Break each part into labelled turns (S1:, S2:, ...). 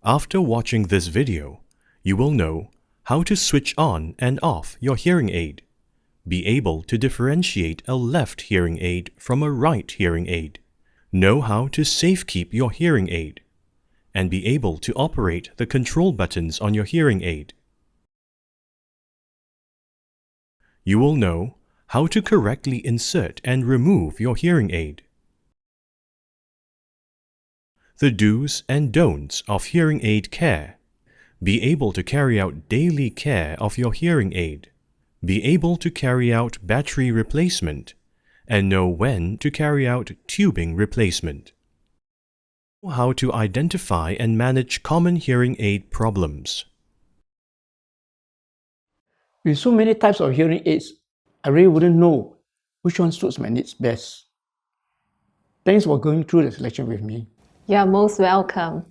S1: After watching this video, you will know how to switch on and off your hearing aid, be able to differentiate a left hearing aid from a right hearing aid, know how to safekeep your hearing aid, and be able to operate the control buttons on your hearing aid. You will know how to correctly insert and remove your hearing aid, the do's and don'ts of hearing aid care, be able to carry out daily care of your hearing aid, be able to carry out battery replacement, and know when to carry out tubing replacement. How to identify and manage common hearing aid problems.
S2: With so many types of hearing aids, I really wouldn't know which one suits my needs best. Thanks for going through the selection with me.
S3: You are most welcome.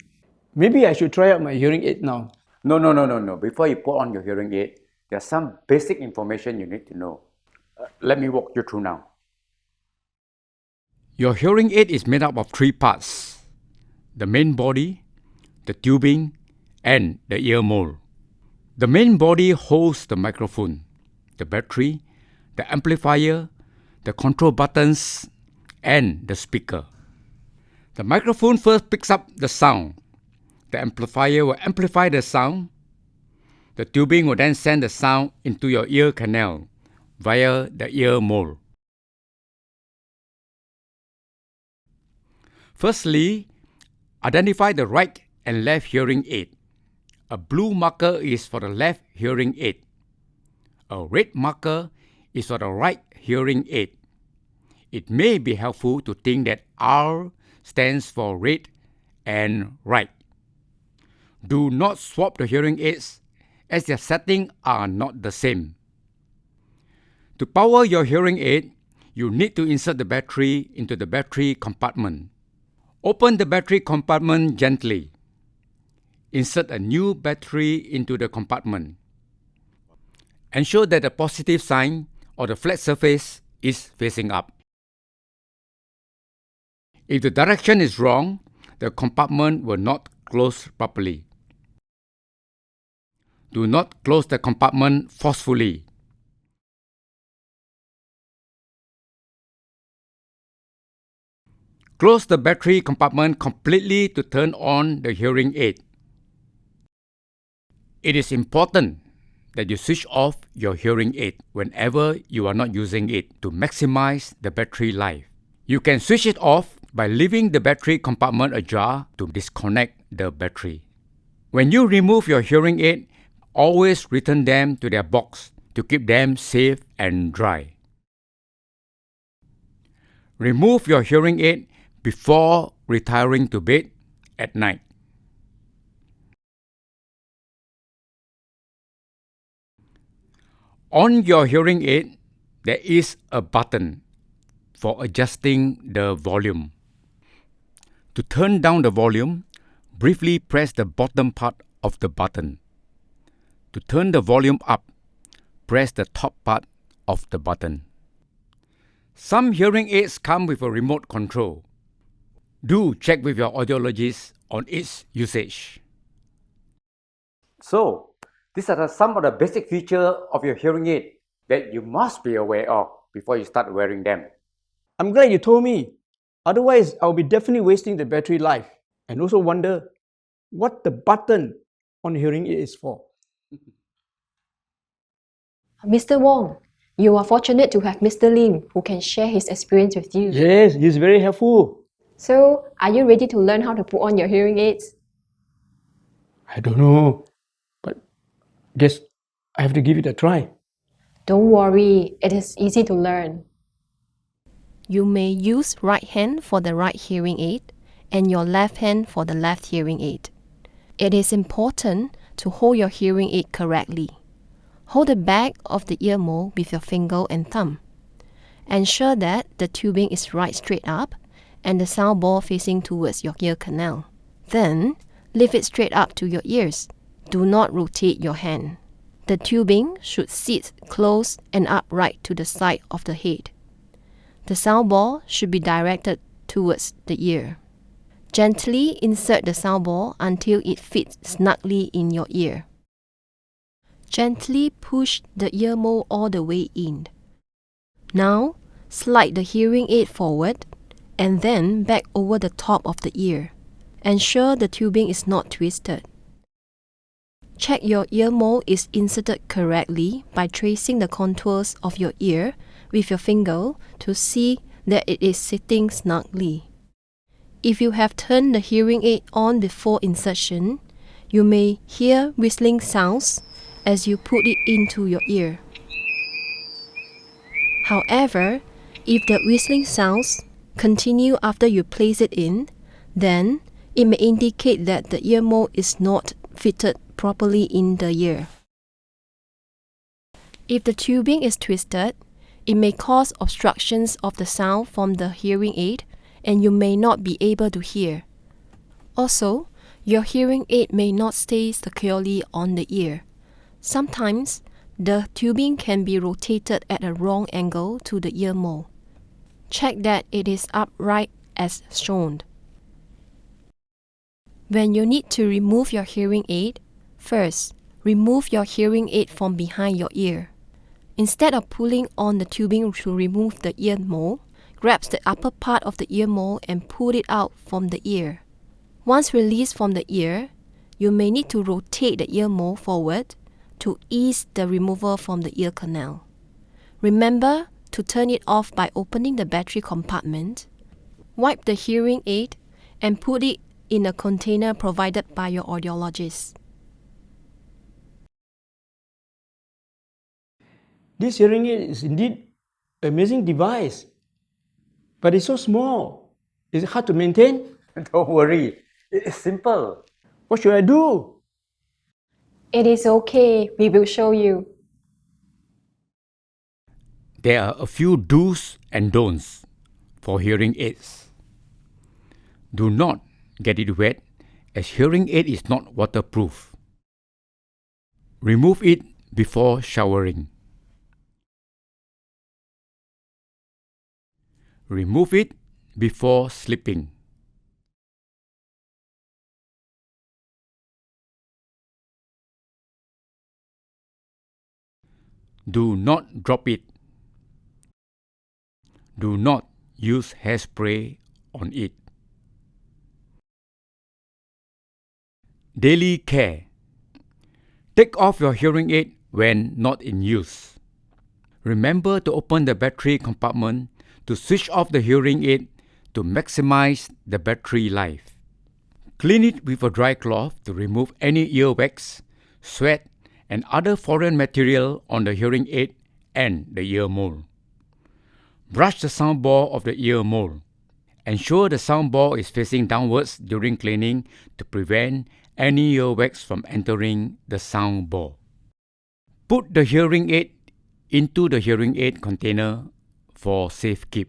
S2: Maybe I should try out my hearing aid now.
S4: No. Before you put on your hearing aid, there's some basic information you need to know. Let me walk you through now.
S5: Your hearing aid is made up of three parts: the main body, the tubing, and the ear mole. The main body holds the microphone, the battery, the amplifier, the control buttons, and the speaker. The microphone first picks up the sound. The amplifier will amplify the sound. The tubing will then send the sound into your ear canal via the ear mole. Firstly, identify the right and left hearing aid. A blue marker is for the left hearing aid. A red marker is for the right hearing aid. It may be helpful to think that R stands for red and right. Do not swap the hearing aids as their settings are not the same. To power your hearing aid, you need to insert the battery into the battery compartment. Open the battery compartment gently. Insert a new battery into the compartment. Ensure that the positive sign or the flat surface is facing up. If the direction is wrong, the compartment will not close properly. Do not close the compartment forcefully. Close the battery compartment completely to turn on the hearing aid. It is important that you switch off your hearing aid whenever you are not using it to maximize the battery life. You can switch it off by leaving the battery compartment ajar to disconnect the battery. When you remove your hearing aid, always return them to their box to keep them safe and dry. Remove your hearing aid before retiring to bed at night. On your hearing aid, there is a button for adjusting the volume. To turn down the volume, briefly press the bottom part of the button. To turn the volume up, press the top part of the button. Some hearing aids come with a remote control. Do check with your audiologist on its usage.
S4: So, these are some of the basic features of your hearing aid that you must be aware of before you start wearing them.
S2: I'm glad you told me. Otherwise, I'll be definitely wasting the battery life and also wonder what the button on the hearing aid is for.
S3: Mr. Wong, you are fortunate to have Mr. Lim who can share his experience with you.
S2: Yes, he's very helpful.
S3: So, are you ready to learn how to put on your hearing aids?
S2: I don't know, but guess I have to give it a try.
S3: Don't worry, it is easy to learn.
S6: You may use right hand for the right hearing aid and your left hand for the left hearing aid. It is important to hold your hearing aid correctly. Hold the back of the ear mole with your finger and thumb. Ensure that the tubing is right straight up and the sound ball facing towards your ear canal. Then, lift it straight up to your ears. Do not rotate your hand. The tubing should sit close and upright to the side of the head. The sound ball should be directed towards the ear. Gently insert the sound ball until it fits snugly in your ear. Gently push the ear mold all the way in. Now, slide the hearing aid forward and then back over the top of the ear. Ensure the tubing is not twisted. Check your ear mold is inserted correctly by tracing the contours of your ear with your finger to see that it is sitting snugly. If you have turned the hearing aid on before insertion, you may hear whistling sounds as you put it into your ear. However, if the whistling sounds continue after you place it in, then it may indicate that the ear mold is not fitted properly in the ear. If the tubing is twisted, it may cause obstructions of the sound from the hearing aid and you may not be able to hear. Also, your hearing aid may not stay securely on the ear. Sometimes, the tubing can be rotated at a wrong angle to the ear mold. Check that it is upright as shown. When you need to remove your hearing aid, first, remove your hearing aid from behind your ear. Instead of pulling on the tubing to remove the ear mold, grab the upper part of the ear mold and pull it out from the ear. Once released from the ear, you may need to rotate the ear mold forward to ease the removal from the ear canal. Remember to turn it off by opening the battery compartment. Wipe the hearing aid and put it in a container provided by your audiologist.
S2: This hearing aid is indeed an amazing device, but it's so small. Is it hard to maintain?
S4: Don't worry, it's simple.
S2: What should I do?
S3: It is okay, we will show you.
S5: There are a few do's and don'ts for hearing aids. Do not get it wet, as hearing aid is not waterproof. Remove it before showering. Remove it before sleeping. Do not drop it. Do not use hairspray on it. Daily care. Take off your hearing aid when not in use. Remember to open the battery compartment to switch off the hearing aid to maximize the battery life. Clean it with a dry cloth to remove any earwax, sweat, and other foreign material on the hearing aid and the ear mold. Brush the sound ball of the ear mold. Ensure the sound ball is facing downwards during cleaning to prevent any earwax from entering the sound ball. Put the hearing aid into the hearing aid container for safekeep.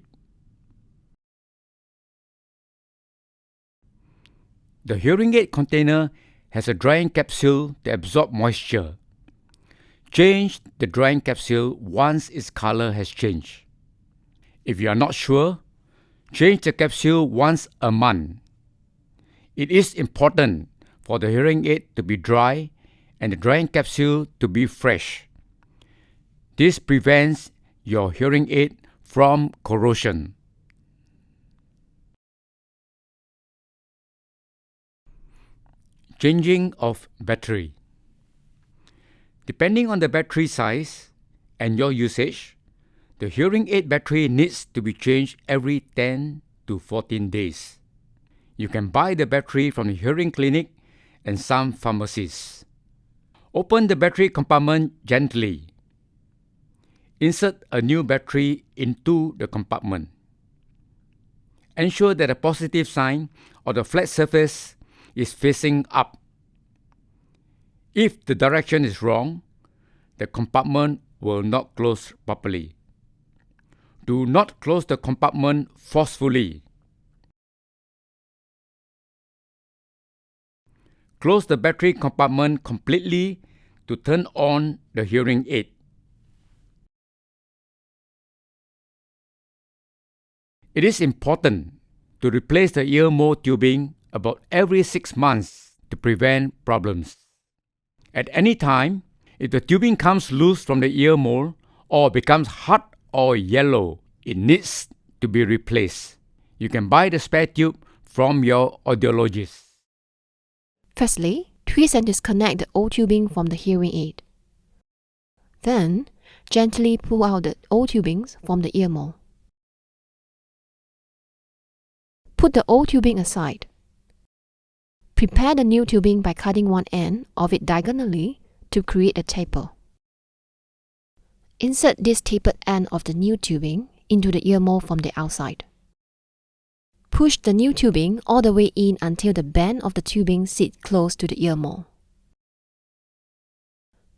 S5: The hearing aid container has a drying capsule to absorb moisture. Change the drying capsule once its color has changed. If you are not sure, change the capsule once a month. It is important for the hearing aid to be dry and the drying capsule to be fresh. This prevents your hearing aid from corrosion. Changing of battery. Depending on the battery size and your usage, the hearing aid battery needs to be changed every 10 to 14 days. You can buy the battery from the hearing clinic and some pharmacies. Open the battery compartment gently. Insert a new battery into the compartment. Ensure that the positive sign or the flat surface is facing up. If the direction is wrong, the compartment will not close properly. Do not close the compartment forcefully. Close the battery compartment completely to turn on the hearing aid. It is important to replace the ear mold tubing about every 6 months to prevent problems. At any time, if the tubing comes loose from the ear mold or becomes hard or yellow, it needs to be replaced. You can buy the spare tube from your audiologist.
S6: Firstly, twist and disconnect the old tubing from the hearing aid. Then, gently pull out the old tubings from the ear mold. Put the old tubing aside. Prepare the new tubing by cutting one end of it diagonally to create a taper. Insert this tapered end of the new tubing into the ear mold from the outside. Push the new tubing all the way in until the bend of the tubing sits close to the ear mold.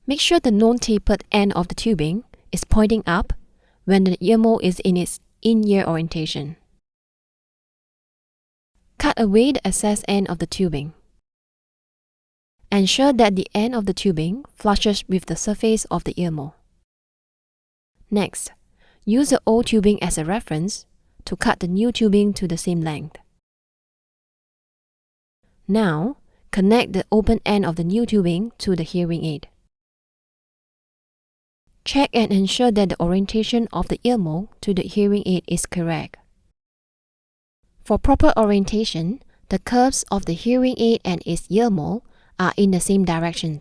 S6: Make sure the non-tapered end of the tubing is pointing up when the ear mold is in its in-ear orientation. Cut away the excess end of the tubing. Ensure that the end of the tubing flushes with the surface of the ear mold. Next, use the old tubing as a reference to cut the new tubing to the same length. Now, connect the open end of the new tubing to the hearing aid. Check and ensure that the orientation of the ear mold to the hearing aid is correct. For proper orientation, the curves of the hearing aid and its ear mold are in the same direction.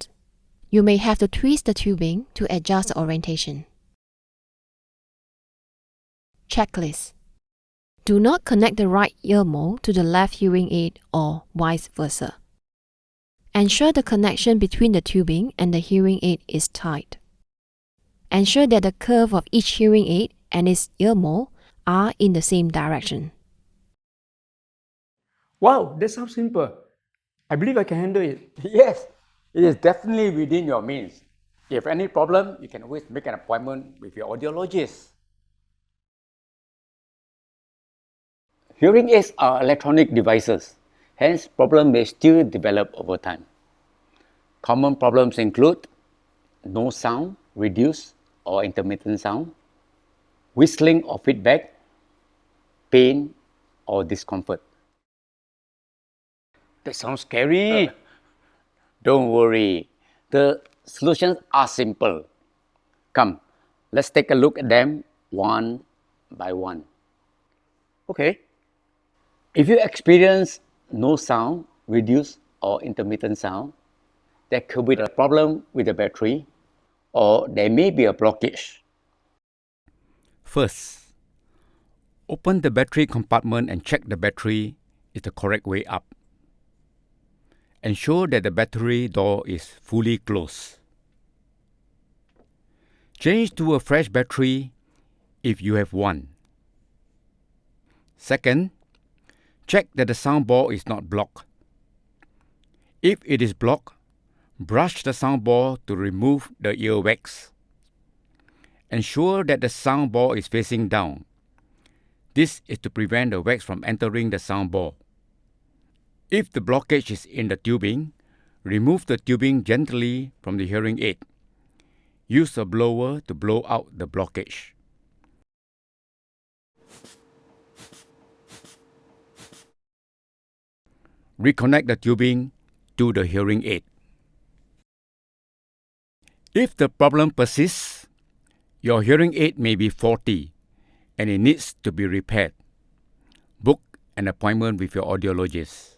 S6: You may have to twist the tubing to adjust the orientation. Checklist. Do not connect the right ear mold to the left hearing aid or vice versa. Ensure the connection between the tubing and the hearing aid is tight. Ensure that the curve of each hearing aid and its ear mold are in the same direction.
S2: Wow, that sounds simple. I believe I can handle it.
S4: Yes, it is definitely within your means. If any problem, you can always make an appointment with your audiologist. Hearing aids are electronic devices, hence problems may still develop over time. Common problems include no sound, reduced or intermittent sound, whistling or feedback, pain or discomfort. That sounds scary. Don't worry, the solutions are simple. Come, let's take a look at them one by one. Okay. If you experience no sound, reduced or intermittent sound, there could be a problem with the battery or there may be a blockage.
S5: First, open the battery compartment and check the battery is the correct way up. Ensure that the battery door is fully closed. Change to a fresh battery if you have one. Second, check that the soundbar is not blocked. If it is blocked, brush the soundbar to remove the earwax. Ensure that the soundbar is facing down. This is to prevent the wax from entering the soundbar. If the blockage is in the tubing, remove the tubing gently from the hearing aid. Use a blower to blow out the blockage. Reconnect the tubing to the hearing aid. If the problem persists, your hearing aid may be faulty and it needs to be repaired. Book an appointment with your audiologist.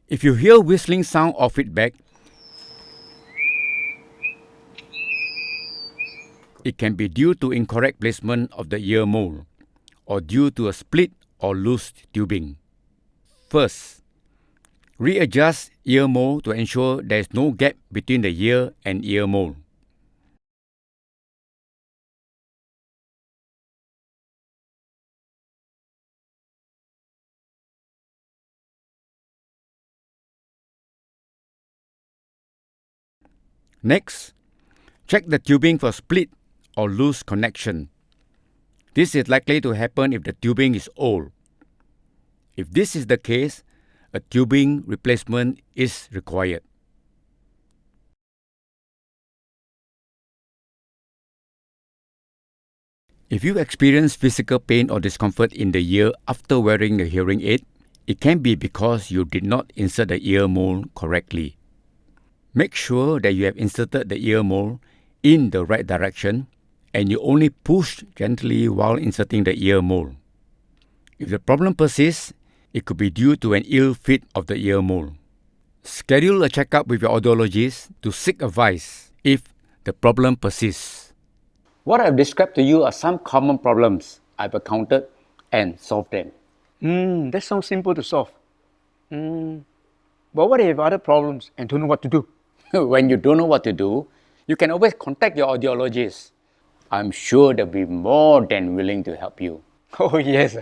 S5: If you hear whistling sound or feedback, it can be due to incorrect placement of the ear mold or due to a split or loose tubing. First, readjust ear mold to ensure there is no gap between the ear and ear mold. Next, check the tubing for split or loose connection. This is likely to happen if the tubing is old. If this is the case, a tubing replacement is required. If you experience physical pain or discomfort in the ear after wearing a hearing aid, it can be because you did not insert the ear mold correctly. Make sure that you have inserted the ear mold in the right direction and you only push gently while inserting the ear mold. If the problem persists, it could be due to an ill fit of the ear mold. Schedule a checkup with your audiologist to seek advice if the problem persists.
S4: What I've described to you are some common problems I've encountered and solved them.
S2: That sounds simple to solve. But what if I have other problems and don't know what to do?
S4: When you don't know what to do, you can always contact your audiologist. I'm sure they'll be more than willing to help you.
S2: Oh yes,